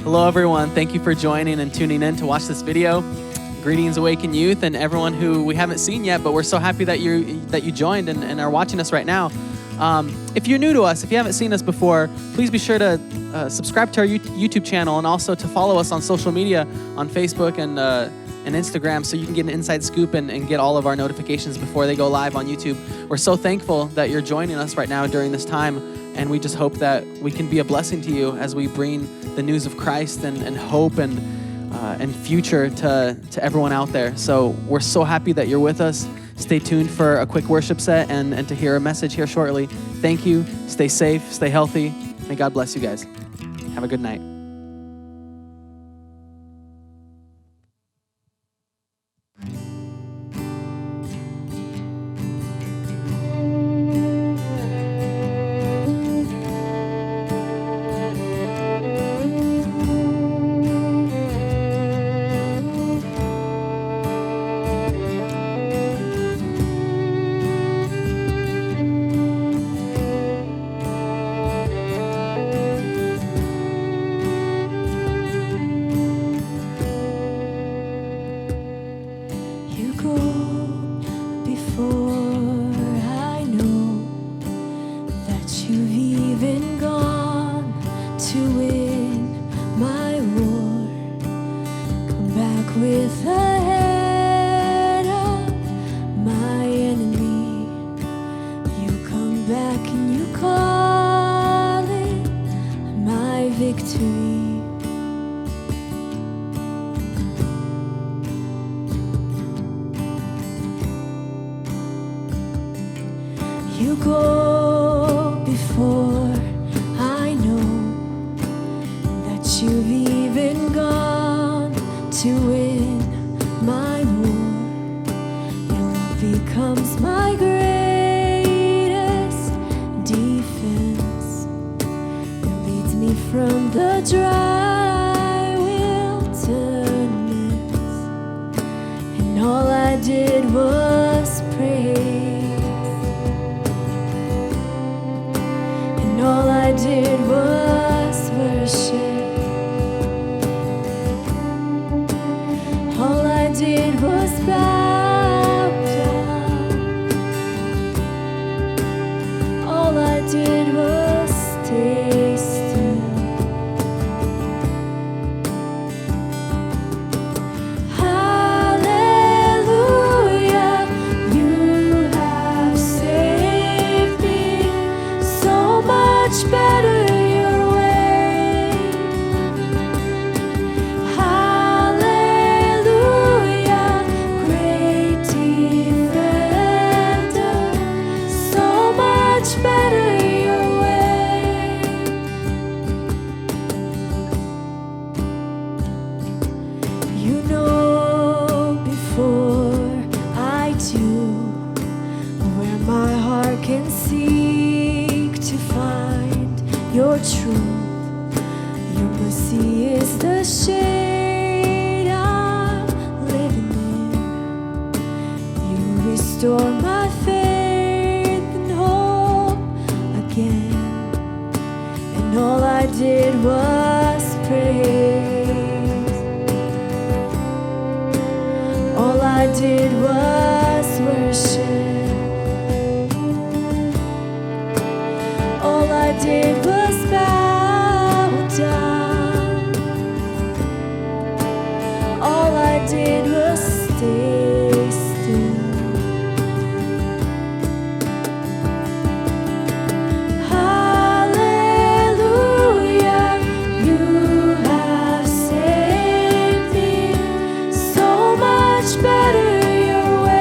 Hello, everyone. Thank you for joining and tuning in to watch this video. Greetings, Awaken Youth, and everyone who we haven't seen yet, but we're so happy that you joined and are watching us right now. If you're new to us, if you haven't seen us before, please be sure to subscribe to our YouTube channel and also to follow us on social media on Facebook and Instagram so you can get an inside scoop and get all of our notifications before they go live on YouTube. We're so thankful that you're joining us right now during this time, and we just hope that we can be a blessing to you as we bring the news of Christ and hope and future to everyone out there. So we're so happy that you're with us. Stay tuned for a quick worship set and to hear a message here shortly. Thank you. Stay safe. Stay healthy. May God bless you guys. Have a good night. You go before, I know that you've even gone to win my war. Your love becomes my greatest defense. It leads me from the dry wilderness, and all I did was pray. All I did was worship. All I did was bow down. All I did was stay still. Hallelujah, you have saved me. So much better your way. Hallelujah, great defender. So much better your way. You know before I do where my heart can seek to find your truth. Your mercy is the shade I'm living in. You restore my faith and hope again. And all I did was praise. All I did was worship. All I did was bow down. All I did was stay still. Hallelujah, you have saved me. So much better your way.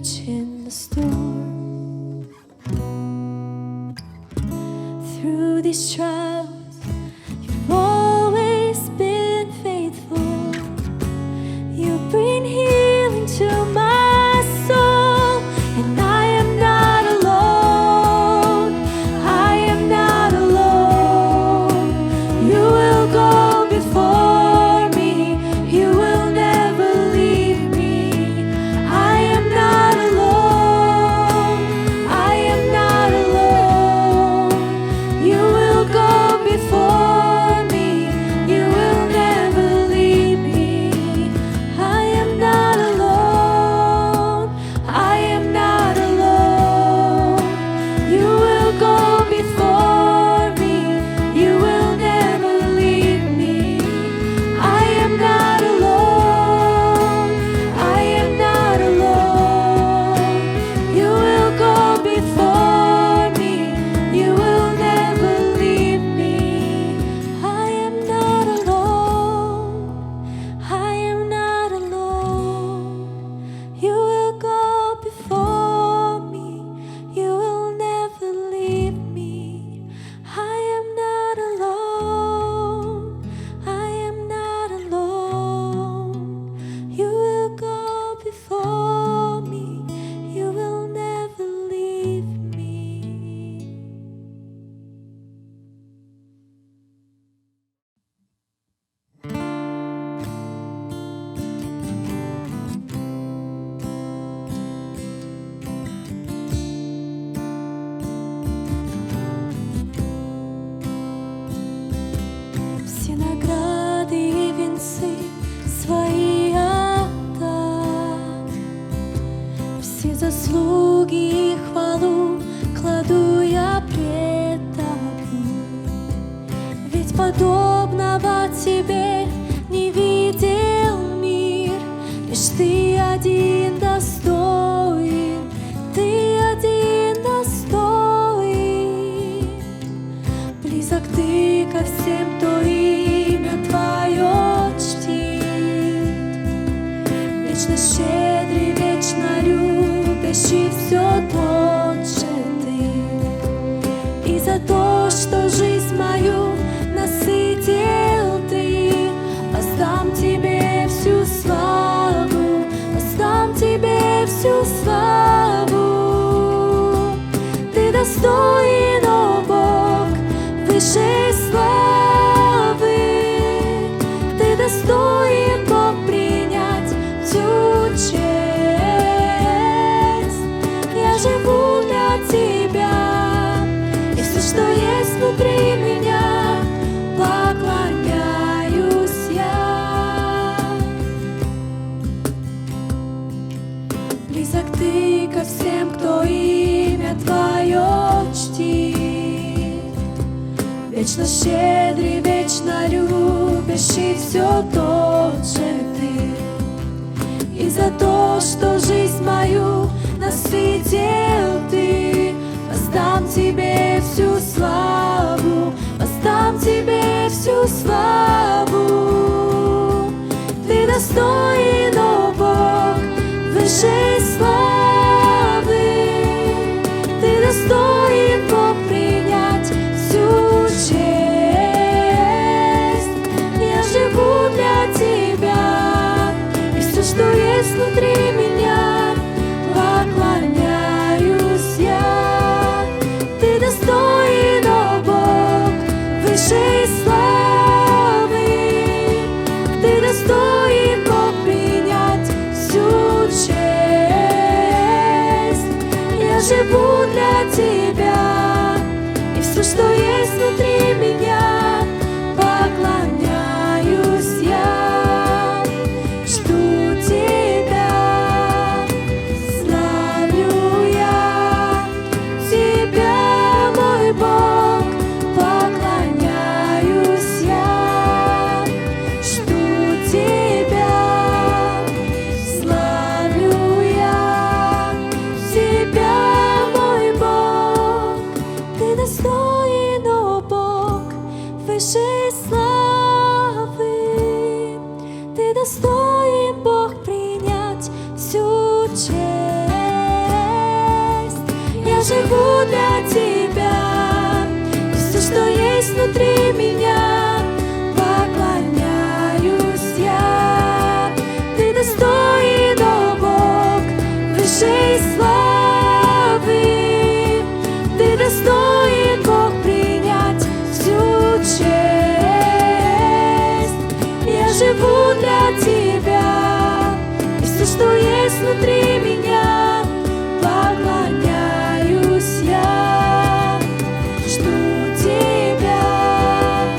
refuge in the storm. Through these trials, you've always been faithful. You bring healing to my soul, and I am not alone. I am not alone. You will go before me. You will never leave me. I am not alone. I am not alone. You will go before me. You will never leave me. I am not alone. I am not alone. You will go before me. You will never leave me. I am not alone. I am not alone. You will go before me. You will never leave me. I am not alone. I am not alone. You will go before me. You will never leave me. I am not alone. I am not alone. You will go before me. You will never leave me. Все награды и венцы свои отдам, все заслуги и хвалу кладу я пред тобой. Ведь подобного тебе не видел мир, лишь ты один достоин, ты один достоин. Близок ты ко всем, кто имя твое чтит. Вечно щедрый, вечно любящий, все тот же ты. И за то, что жизнь мою насытил ты, воздам тебе всю славу, воздам тебе всю славу. Ты достоин, о Бог, высшей славы. Ты достоин, Бог, принять всю честь. Я живу для тебя, и все, что есть внутри меня, поклоняюсь я. Близок ты ко всем, кто имя твое чтит. Вечно щедрый, вечно любящий, все тот же ты. И за то, что жизнь мою насытил ты, воздам тебе всю славу, воздам тебе всю славу. Ты достоин, о Бог, высшей славы. Ты достоин, Бог, принять всю честь. Я живу для тебя, и все, что есть внутри меня, поклоняюсь я. Ты достоин, о Бог, высшей славы. Ты достоин, Бог, принять всю честь. Я живу для тебя, и все, что есть внутри меня, поклоняюсь я. Жду тебя, есть внутри меня, поклоняюсь я, жду тебя,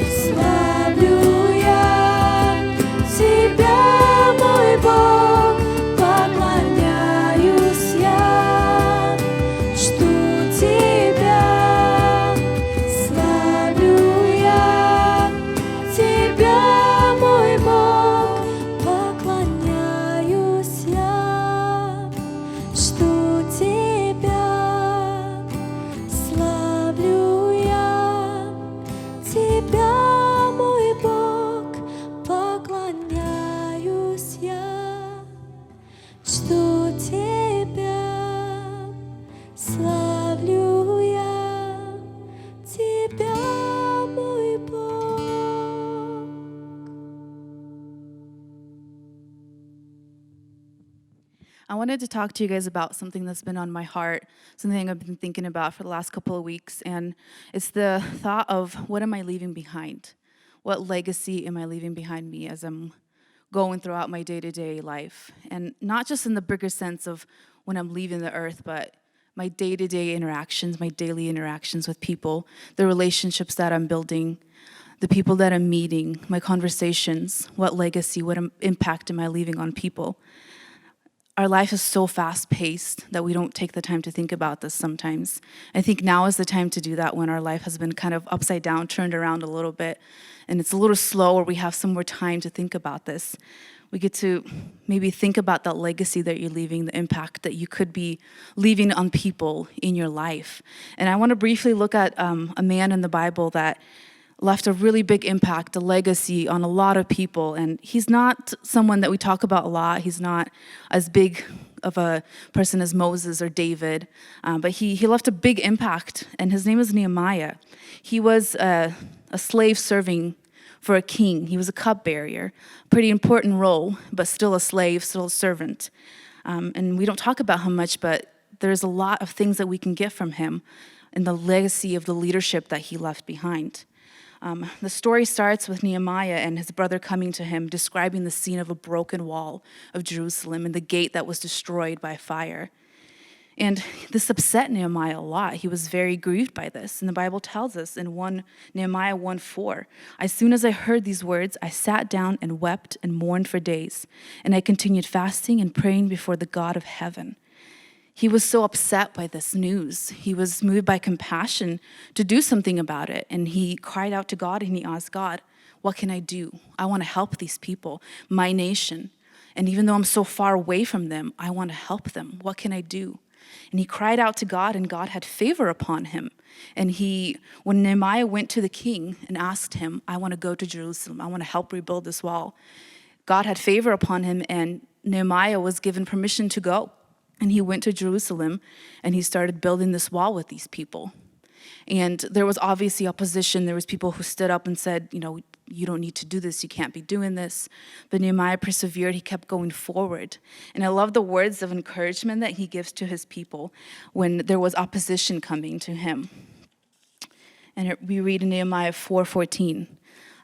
славлю я тебя, мой Бог, поклоняюсь я, жду тебя, славлю я тебя, мой Бог, поклоняюсь я, жду тебя, славлю я тебя, мой Бог, поклоняюсь я, жду тебя, славлю я тебя, мой Бог. I wanted to talk to you guys about something that's been on my heart, something I've been thinking about for the last couple of weeks, and it's the thought of what am I leaving behind? What legacy am I leaving behind me as I'm going throughout my day-to-day life? And not just in the bigger sense of when I'm leaving the earth, but my day-to-day interactions, my daily interactions with people, the relationships that I'm building, the people that I'm meeting, my conversations, what legacy, what impact am I leaving on people? Our life is so fast-paced that we don't take the time to think about this sometimes. I think now is the time to do that when our life has been kind of upside down, turned around a little bit, and it's a little slow, or we have some more time to think about this. We get to maybe think about that legacy that you're leaving, the impact that you could be leaving on people in your life. And I want to briefly look at a man in the Bible that left a really big impact, a legacy on a lot of people. And he's not someone that we talk about a lot. He's not as big of a person as Moses or David, but he left a big impact, and his name is Nehemiah. He was a slave serving for a king. He was a cupbearer, pretty important role, but still a slave, still a servant. And we don't talk about him much, but there's a lot of things that we can get from him and the legacy of the leadership that he left behind. The story starts with Nehemiah and his brother coming to him, describing the scene of a broken wall of Jerusalem and the gate that was destroyed by fire. And this upset Nehemiah a lot. He was very grieved by this. And the Bible tells us in Nehemiah 1:4, as soon as I heard these words, I sat down and wept and mourned for days. And I continued fasting and praying before the God of heaven. He was so upset by this news. He was moved by compassion to do something about it. And he cried out to God and he asked God, what can I do? I want to help these people, my nation. And even though I'm so far away from them, I want to help them. What can I do? And he cried out to God, and God had favor upon him. And when Nehemiah went to the king and asked him, I want to go to Jerusalem, I want to help rebuild this wall, God had favor upon him, and Nehemiah was given permission to go. And he went to Jerusalem, and he started building this wall with these people. And there was obviously opposition. There was people who stood up and said, you don't need to do this. You can't be doing this. But Nehemiah persevered. He kept going forward. And I love the words of encouragement that he gives to his people when there was opposition coming to him. And we read in Nehemiah 4:14,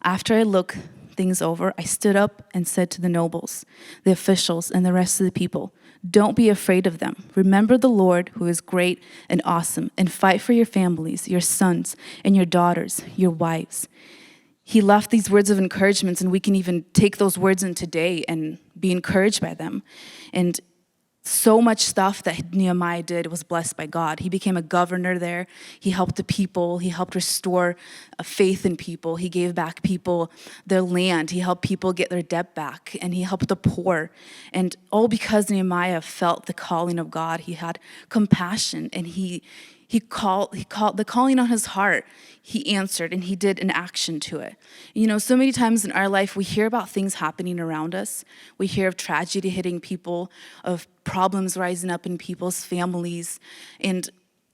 after I looked things over, I stood up and said to the nobles, the officials, and the rest of the people, don't be afraid of them. Remember the Lord, who is great and awesome, and fight for your families, your sons and your daughters, your wives. He left these words of encouragement, and we can even take those words in today and be encouraged by them. And so much stuff that Nehemiah did was blessed by God. He became a governor there. He helped the people. He helped restore faith in people. He gave back people their land. He helped people get their debt back, and he helped the poor. And all because Nehemiah felt the calling of God. He had compassion, and he called the calling on his heart. He answered, and he did an action to it. So many times in our life, we hear about things happening around us. We hear of tragedy hitting people, of problems rising up in people's families, and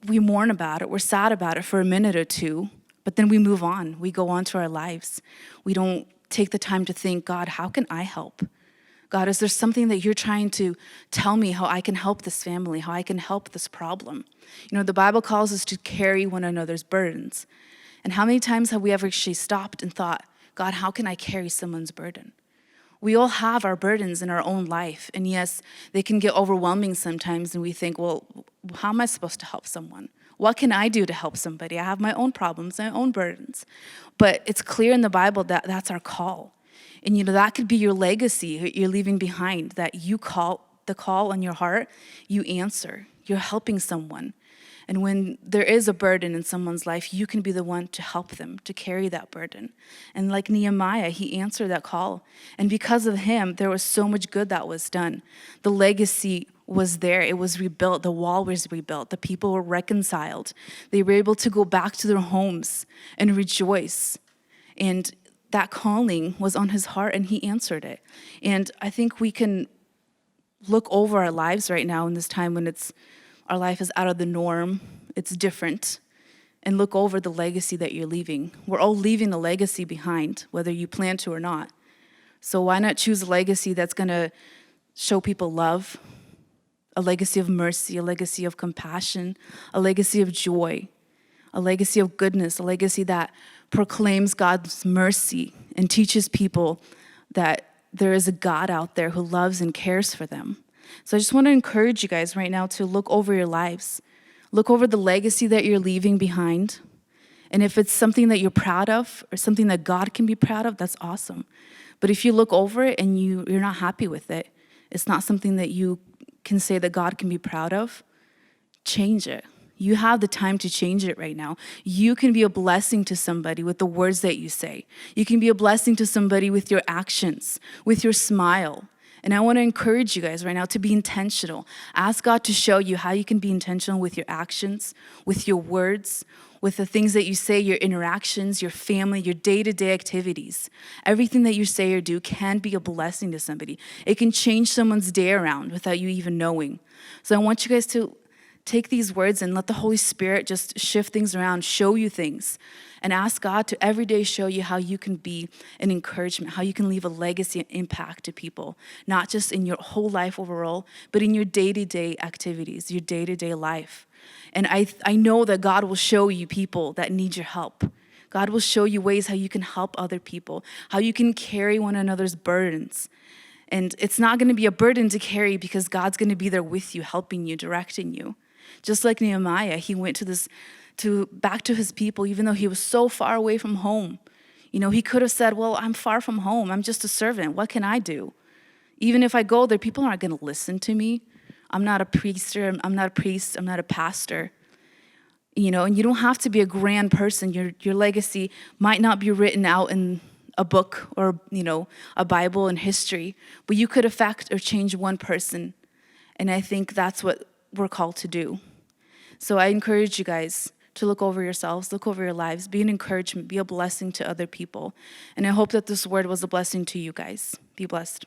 we mourn about it. We're sad about it for a minute or two, but then we move on. We go on to our lives. We don't take the time to think, God, how can I help? God, is there something that you're trying to tell me how I can help this family, how I can help this problem? The Bible calls us to carry one another's burdens. And how many times have we ever actually stopped and thought, God, how can I carry someone's burden? We all have our burdens in our own life. And yes, they can get overwhelming sometimes. And we think, well, how am I supposed to help someone? What can I do to help somebody? I have my own problems, my own burdens. But it's clear in the Bible that that's our call. And that could be your legacy you're leaving behind, that you call the call on your heart, you answer. You're helping someone. And when there is a burden in someone's life, you can be the one to help them, to carry that burden. And like Nehemiah, he answered that call. And because of him, there was so much good that was done. The legacy was there. It was rebuilt. The wall was rebuilt. The people were reconciled. They were able to go back to their homes and rejoice. And that calling was on his heart, and he answered it. And I think we can look over our lives right now in this time when our life is out of the norm, it's different, and look over the legacy that you're leaving. We're all leaving a legacy behind, whether you plan to or not. So why not choose a legacy that's gonna show people love, a legacy of mercy, a legacy of compassion, a legacy of joy, a legacy of goodness, a legacy that proclaims God's mercy and teaches people that there is a God out there who loves and cares for them. So I just want to encourage you guys right now to look over your lives. Look over the legacy that you're leaving behind. And if it's something that you're proud of or something that God can be proud of, that's awesome. But if you look over it and you're not happy with it, it's not something that you can say that God can be proud of, change it. You have the time to change it right now. You can be a blessing to somebody with the words that you say. You can be a blessing to somebody with your actions, with your smile. And I want to encourage you guys right now to be intentional. Ask God to show you how you can be intentional with your actions, with your words, with the things that you say, your interactions, your family, your day-to-day activities. Everything that you say or do can be a blessing to somebody. It can change someone's day around without you even knowing. So I want you guys to take these words and let the Holy Spirit just shift things around, show you things, and ask God to every day show you how you can be an encouragement, how you can leave a legacy and impact to people, not just in your whole life overall, but in your day-to-day activities, your day-to-day life. And I know that God will show you people that need your help. God will show you ways how you can help other people, how you can carry one another's burdens. And it's not going to be a burden to carry because God's going to be there with you, helping you, directing you. Just like Nehemiah, he went back to his people, even though he was so far away from home. He could have said, well, I'm far from home. I'm just a servant. What can I do? Even if I go there, people aren't going to listen to me. I'm not a priest. I'm not a pastor. And you don't have to be a grand person. Your legacy might not be written out in a book or, a Bible and history, but you could affect or change one person. And I think that's what we're called to do. So I encourage you guys to look over yourselves, look over your lives, be an encouragement, be a blessing to other people. And I hope that this word was a blessing to you guys. Be blessed.